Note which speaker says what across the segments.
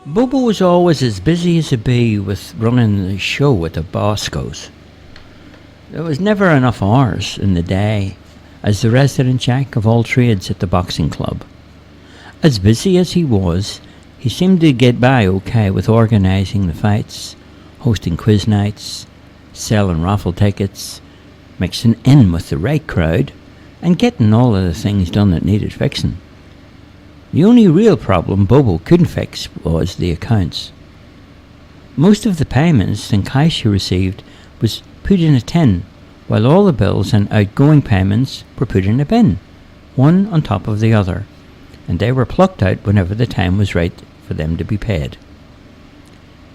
Speaker 1: Bobo was always as busy as a bee with running the show at the Boscos. There was never enough hours in the day as the resident jack of all trades at the boxing club. As busy as he was, he seemed to get by okay with organising the fights, hosting quiz nights, selling raffle tickets, mixing in with the right crowd, and getting all of the things done that needed fixing. The only real problem Bobo couldn't fix was the accounts. Most of the payments and cash he received was put in a tin, while all the bills and outgoing payments were put in a bin, one on top of the other, and they were plucked out whenever the time was right for them to be paid.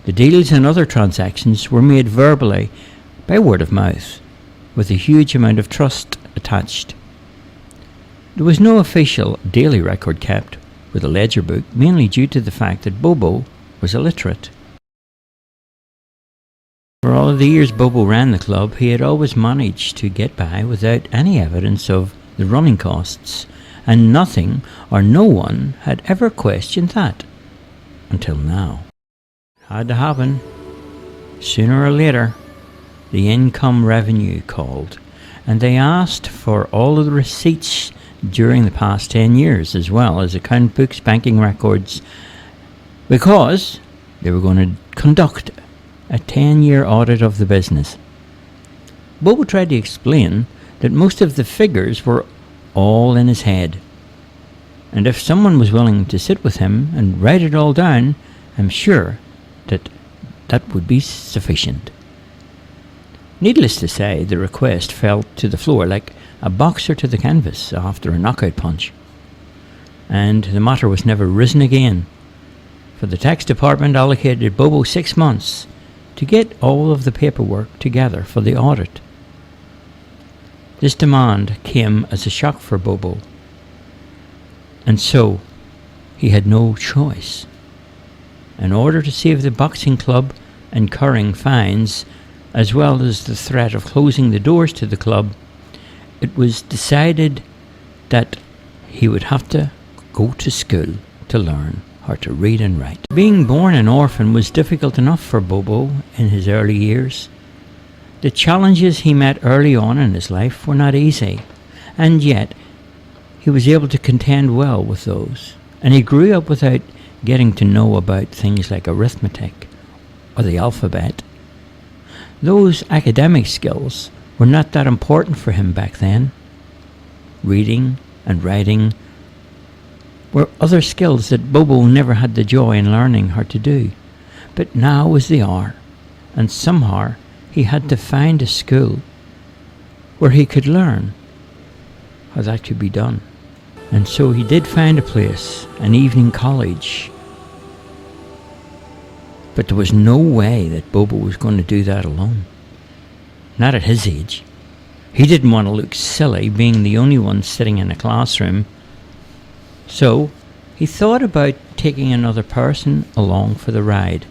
Speaker 1: The deals and other transactions were made verbally by word of mouth, with a huge amount of trust attached. There was no official daily record kept with a ledger book, mainly due to the fact that Bobo was illiterate. For all of the years Bobo ran the club, he had always managed to get by without any evidence of the running costs, and nothing or no one had ever questioned that, until now. It had to happen. Sooner or later, the income revenue called, and they asked for all of the receipts during the past 10 years, as well as account books, banking records, because they were going to conduct a 10-year audit of the business. Bobo tried to explain that most of the figures were all in his head, and if someone was willing to sit with him and write it all down, I'm sure that that would be sufficient. Needless to say, the request fell to the floor like a boxer to the canvas after a knockout punch, and the matter was never risen again, for the tax department allocated Bobo 6 months to get all of the paperwork together for the audit. This demand came as a shock for Bobo, and so he had no choice. In order to save the boxing club incurring fines, as well as the threat of closing the doors to the club, it was decided that he would have to go to school to learn how to read and write. Being born an orphan was difficult enough for Bobo in his early years. The challenges he met early on in his life were not easy, and yet he was able to contend well with those, and he grew up without getting to know about things like arithmetic or the alphabet. Those academic skills were not that important for him back then. Reading and writing were other skills that Bobo never had the joy in learning how to do. But now was the hour, and somehow he had to find a school where he could learn how that could be done. And so he did find a place, an evening college. But there was no way that Bobo was going to do that alone. Not at his age. He didn't want to look silly being the only one sitting in a classroom. So he thought about taking another person along for the ride.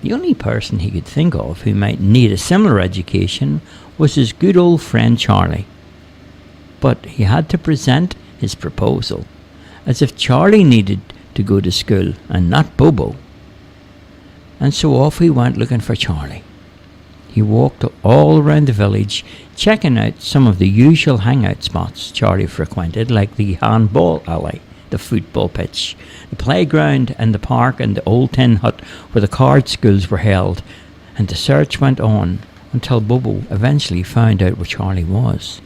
Speaker 1: The only person he could think of who might need a similar education was his good old friend Charlie. But he had to present his proposal as if Charlie needed to go to school and not Bobo. And so off he went looking for Charlie. He walked all around the village, checking out some of the usual hangout spots Charlie frequented, like the handball alley, the football pitch, the playground and the park and the old tin hut where the card schools were held. And the search went on until Bobo eventually found out where Charlie was.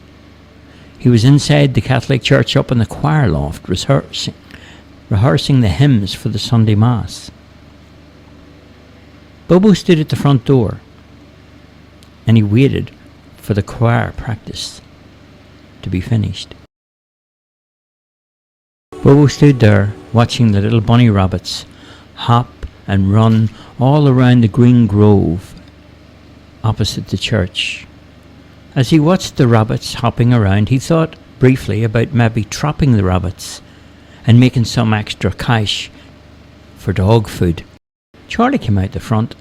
Speaker 1: He was inside the Catholic church up in the choir loft, rehearsing the hymns for the Sunday Mass. Bobo stood at the front door, and he waited for the choir practice to be finished. Bobo stood there, watching the little bunny rabbits hop and run all around the green grove opposite the church. As he watched the rabbits hopping around, he thought briefly about maybe trapping the rabbits and making some extra cash for dog food. Charlie came out the front,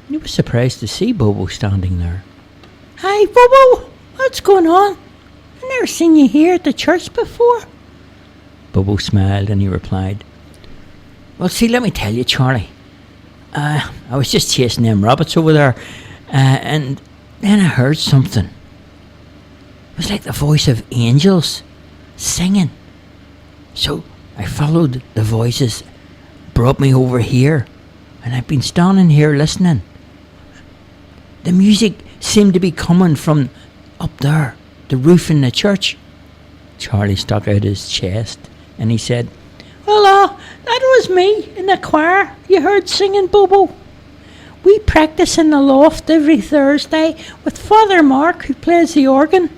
Speaker 1: and he was surprised to see Bobo standing there. "Hi, Bobo! What's going on? I've never seen you here at the church before." Bobo smiled and he replied, Well, see, let me tell you, Charlie. I was just chasing them rabbits over there, and then I heard something. It was like the voice of angels singing. So I followed the voices, brought me over here, and I've been standing here listening. The music seemed to be coming from up there, the roof in the church. Charlie stuck out his chest and he said, "Well, that was me in the choir you heard singing, Bobo. We practice in the loft every Thursday with Father Mark, who plays the organ."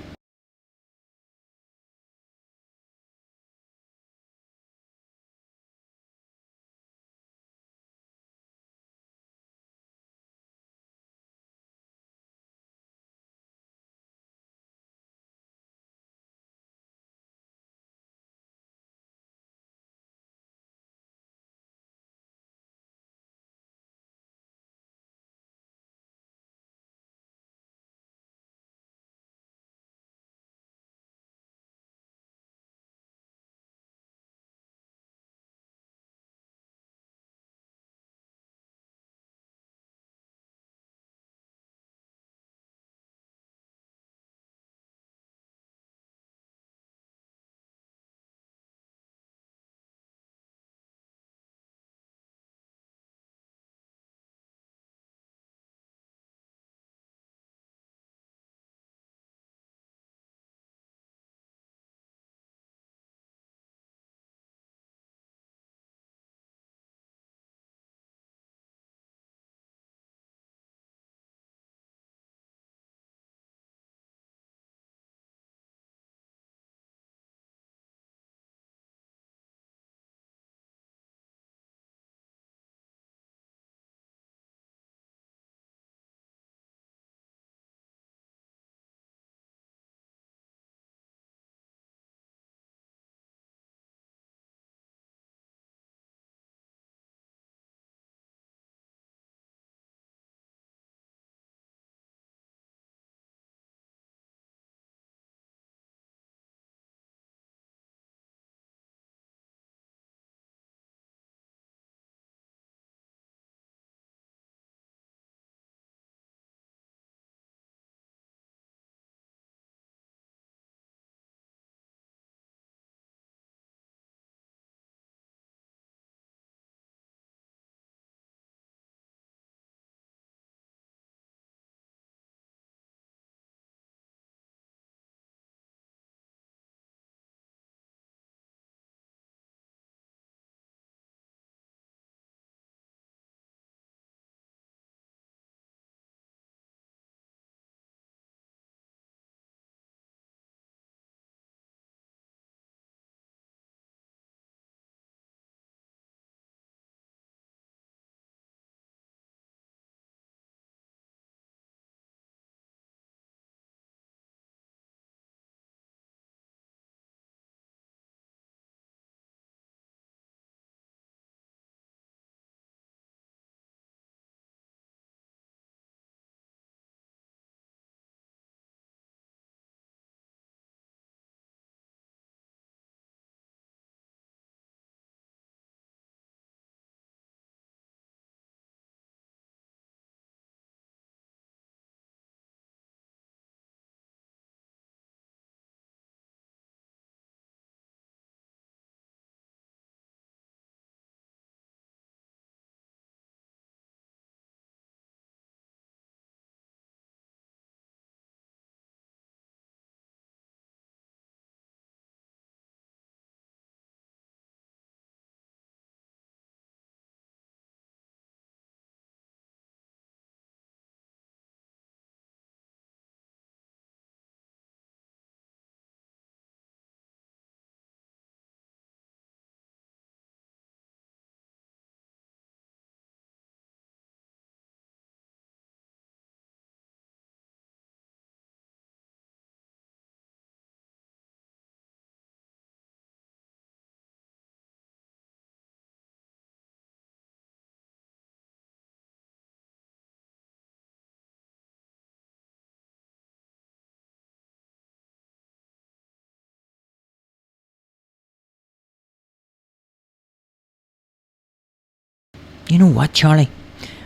Speaker 1: You know what, Charlie?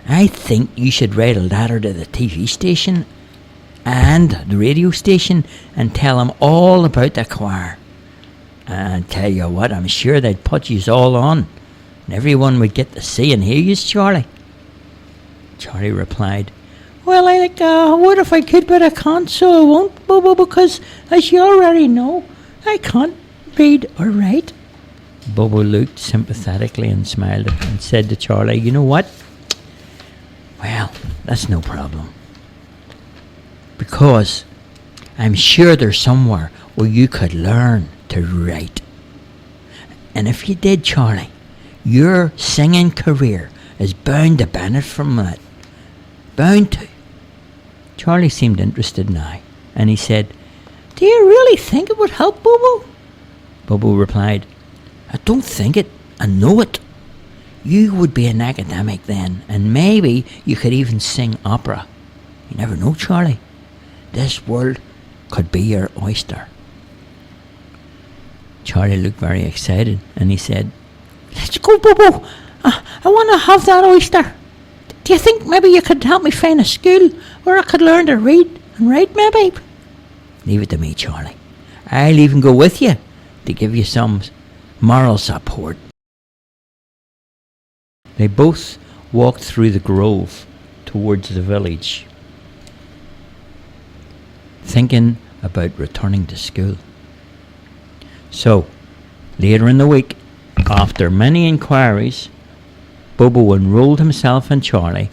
Speaker 1: I think you should write a letter to the TV station and the radio station and tell them all about the choir. And tell you what, I'm sure they'd put yous all on, and everyone would get to see and hear yous, Charlie. Charlie replied, well, I would if I could, but I can't, so I won't, Bobo, because, as you already know, I can't read or write. Bobo looked sympathetically and smiled and said to Charlie, you know what? Well, that's no problem. Because I'm sure there's somewhere where you could learn to write. And if you did, Charlie, your singing career is bound to benefit from that. Bound to. Charlie seemed interested now, and he said, do you really think it would help, Bobo? Bobo replied, I don't think it, I know it. You would be an academic then, and maybe you could even sing opera. You never know, Charlie. This world could be your oyster. Charlie looked very excited, and he said, let's go, Bobo. I want to have that oyster. Do you think maybe you could help me find a school where I could learn to read and write, maybe? Leave it to me, Charlie. I'll even go with you to give you some moral support. They both walked through the grove towards the village, thinking about returning to school. So, later in the week, after many inquiries, Bobo enrolled himself and Charlie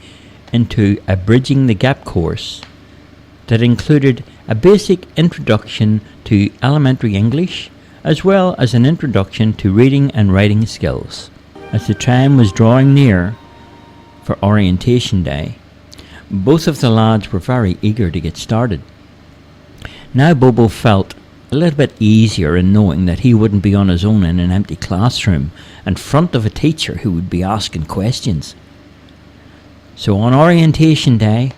Speaker 1: into a Bridging the Gap course that included a basic introduction to elementary English, as well as an introduction to reading and writing skills. As the time was drawing near for orientation day, both of the lads were very eager to get started. Now Bobo felt a little bit easier in knowing that he wouldn't be on his own in an empty classroom in front of a teacher who would be asking questions. So on orientation day,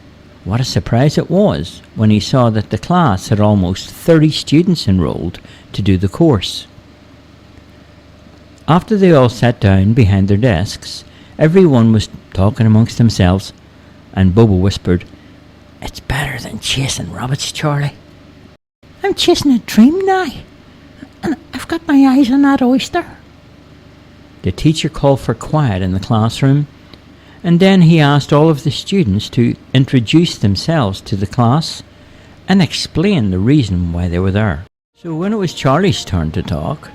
Speaker 1: what a surprise it was when he saw that the class had almost 30 students enrolled to do the course. After they all sat down behind their desks, everyone was talking amongst themselves, and Bobo whispered, it's better than chasing rabbits, Charlie. I'm chasing a dream now, and I've got my eyes on that oyster. The teacher called for quiet in the classroom, and then he asked all of the students to introduce themselves to the class and explain the reason why they were there. So when it was Charlie's turn to talk,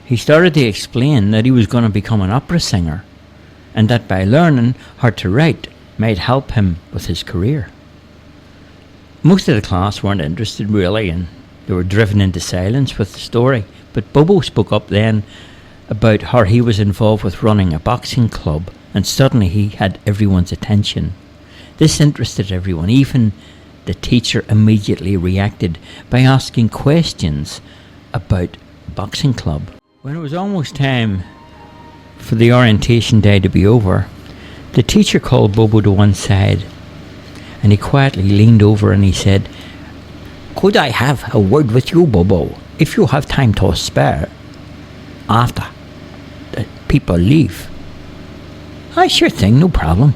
Speaker 1: he started to explain that he was going to become an opera singer, and that by learning how to write might help him with his career. Most of the class weren't interested really, and they were driven into silence with the story, but Bobo spoke up then about how he was involved with running a boxing club, and suddenly he had everyone's attention. This interested everyone. Even the teacher immediately reacted by asking questions about the boxing club. When it was almost time for the orientation day to be over, the teacher called Bobo to one side, and he quietly leaned over and he said, could I have a word with you, Bobo, if you have time to spare, after the people leave? Sure thing, no problem.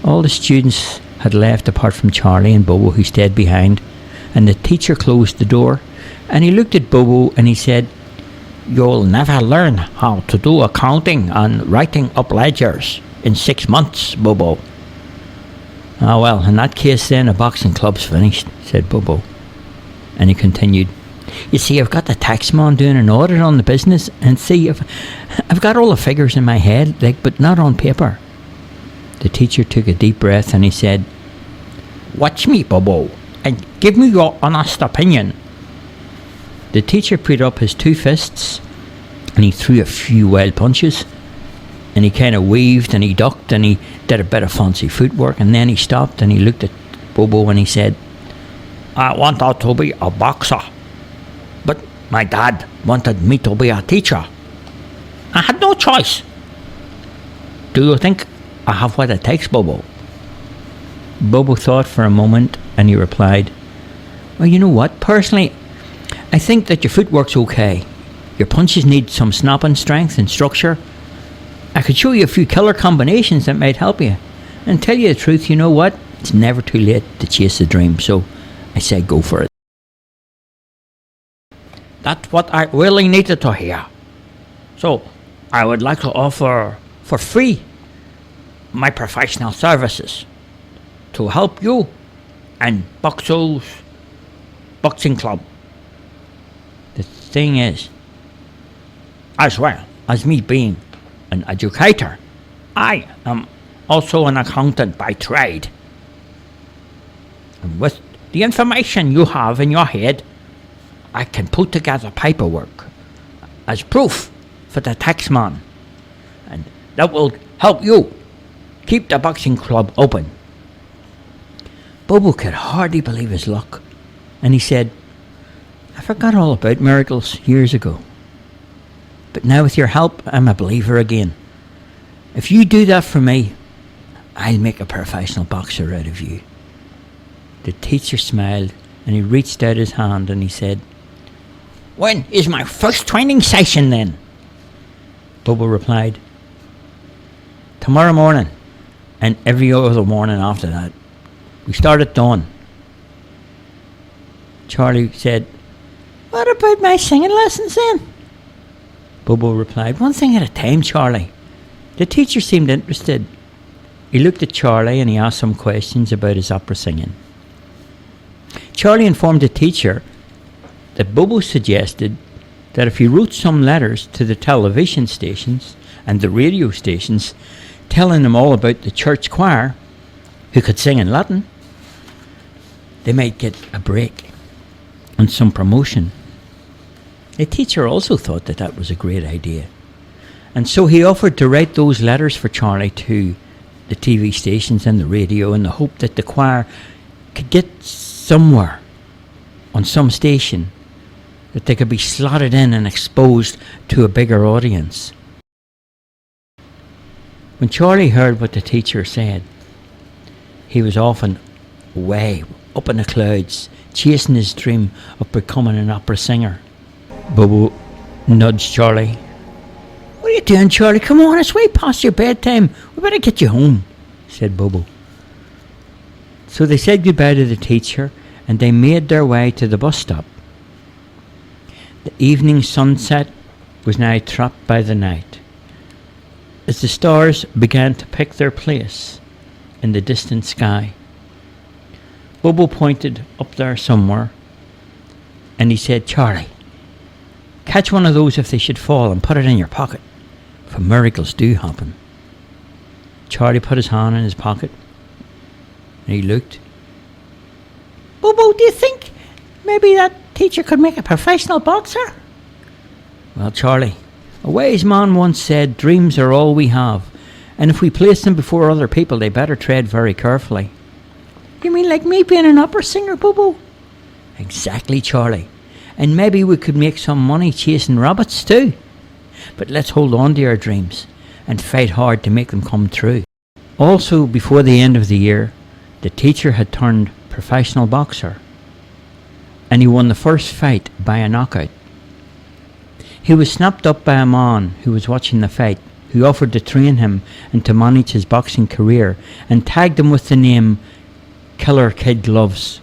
Speaker 1: All the students had left apart from Charlie and Bobo, who stayed behind, and the teacher closed the door, and he looked at Bobo and he said, you'll never learn how to do accounting and writing up ledgers in 6 months, Bobo. Well, in that case then, a boxing club's finished, said Bobo. And he continued, you see, I've got the taxman doing an audit on the business, and see, I've got all the figures in my head, but not on paper. The teacher took a deep breath and he said, watch me, Bobo, and give me your honest opinion. The teacher put up his 2 fists, and he threw a few wild punches, and he kind of weaved and he ducked and he did a bit of fancy footwork, and then he stopped and he looked at Bobo and he said, I wanted to be a boxer, but my dad wanted me to be a teacher. I had no choice. Do you think I have what it takes, Bobo? Bobo thought for a moment and he replied, well, you know what, personally, I think that your footwork's okay. Your punches need some snapping strength and structure, I could show you a few killer combinations that might help you. And tell you the truth, you know what? It's never too late to chase a dream, so I say go for it. That's what I really needed to hear. So, I would like to offer for free my professional services to help you and Boxo's Boxing Club. The thing is, as well as me being an educator, I am also an accountant by trade. And with the information you have in your head, I can put together paperwork as proof for the taxman, and that will help you keep the boxing club open. Bobo could hardly believe his luck, and he said, I forgot all about miracles years ago, but now with your help I'm a believer again. If you do that for me, I'll make a professional boxer out of you. The teacher smiled, and he reached out his hand and he said, When is my first training session then? Bobo replied, Tomorrow morning, and every other morning after that. We start at dawn. Charlie said, What about my singing lessons then? Bobo replied, One thing at a time, Charlie. The teacher seemed interested. He looked at Charlie and he asked some questions about his opera singing. Charlie informed the teacher that Bobo suggested that if he wrote some letters to the television stations and the radio stations telling them all about the church choir who could sing in Latin, they might get a break and some promotion. The teacher also thought that that was a great idea, and so he offered to write those letters for Charlie to the TV stations and the radio in the hope that the choir could get somewhere on some station, that they could be slotted in and exposed to a bigger audience. When Charlie heard what the teacher said, he was often way up in the clouds, chasing his dream of becoming an opera singer. Bobo nudged Charlie. What are you doing, Charlie? Come on, it's way past your bedtime. We better get you home, said Bobo. So they said goodbye to the teacher and they made their way to the bus stop. The evening sunset was now trapped by the night. As the stars began to pick their place in the distant sky, Bobo pointed up there somewhere and he said, Charlie, catch one of those if they should fall and put it in your pocket, for miracles do happen. Charlie put his hand in his pocket and he looked. Bobo, do you think maybe that teacher could make a professional boxer? Well, Charlie, a wise man once said, dreams are all we have, and if we place them before other people, they better tread very carefully. You mean like me being an opera singer, Bobo? Exactly, Charlie. And maybe we could make some money chasing rabbits too. But let's hold on to our dreams and fight hard to make them come true. Also, before the end of the year, the teacher had turned professional boxer, and he won the first fight by a knockout. He was snapped up by a man who was watching the fight, who offered to train him and to manage his boxing career, and tagged him with the name Killer Kid Gloves.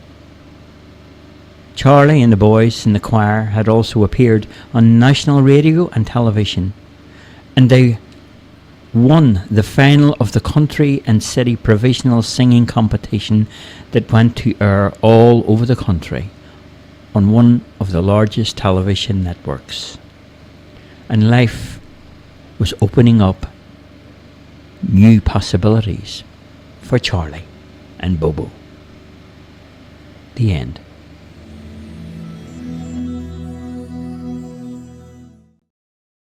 Speaker 1: Charlie and the boys in the choir had also appeared on national radio and television, and they won the final of the country and city provisional singing competition that went to air all over the country on one of the largest television networks. And life was opening up new possibilities for Charlie and Bobo. The end.